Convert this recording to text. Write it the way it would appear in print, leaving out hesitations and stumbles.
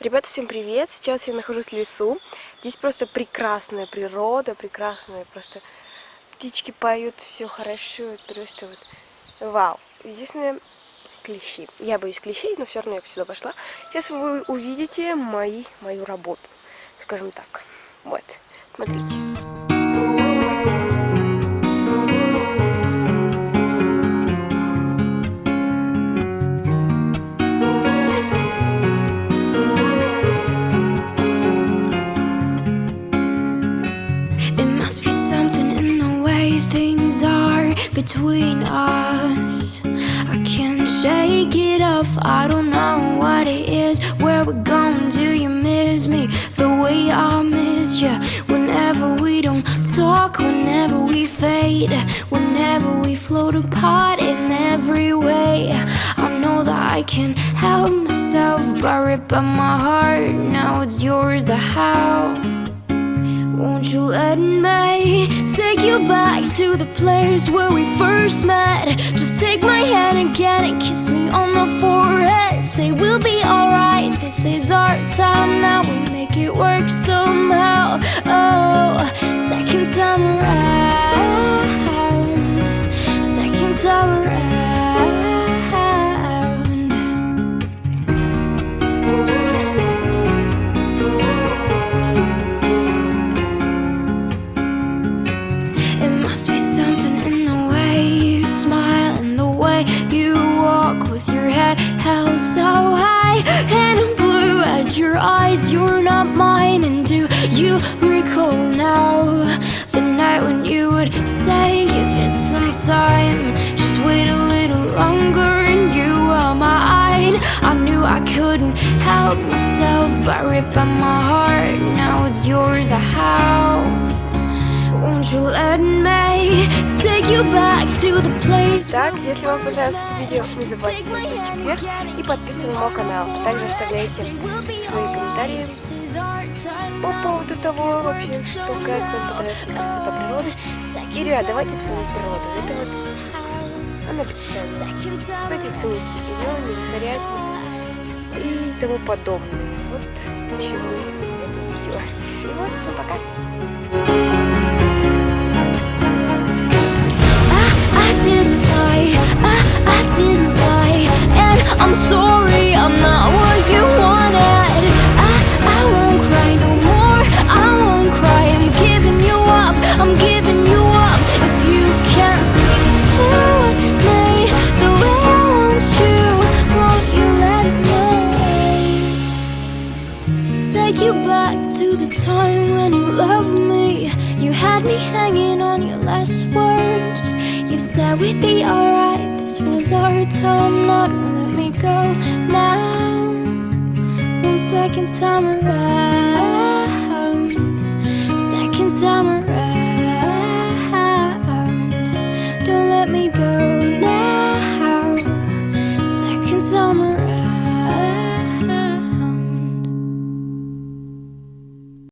Ребята, всем привет! Сейчас я нахожусь в лесу. Здесь просто прекрасная природа, прекрасная, просто птички поют, все хорошо, просто вот вау. Единственное, клещи. Я боюсь клещей, но все равно я сюда пошла. Сейчас вы увидите мою работу, скажем так. Вот, смотрите. Between us, I can't shake it off. I don't know what it is. Where we're going, do you miss me the way I miss you? Whenever we don't talk, whenever we fade, whenever we float apart in every way. I know that I can help myself, but rip out my heart. Now it's yours to have. Won't you let me take you back to the place where we first met? Just take my hand again and kiss me on the forehead. Say we'll be alright, this is our time now. We'll make it work somehow. Oh, second time around, second time around. So high and blue as your eyes, you're not mine. And do you recall now the night when you would say give it some time, just wait a little longer and you were mine. I knew I couldn't help myself, but rip out my heart. Now it's yours to have. Won't you let me take you back to the place? Так, если вам понравилось это видео, не забывайте ставить пальчик вверх и подписываться на мой канал. А также оставляйте свои комментарии по поводу того вообще, что как вам понравилась красота природы. И, ребят, давайте ценить природу. Это вот она бесценна. Давайте ценить ее, не засорять и тому подобное. Вот чему это видео. И вот, всем пока. I'm sorry, I'm not what you wanted. I won't cry no more, I won't cry. I'm giving you up, I'm giving you up. If you can't seem to want me the way I want you, won't you let me take you back to the time when you loved me? You had me hanging on your last words. You said we'd be alright, this was our time. Not let me go now, one second time around.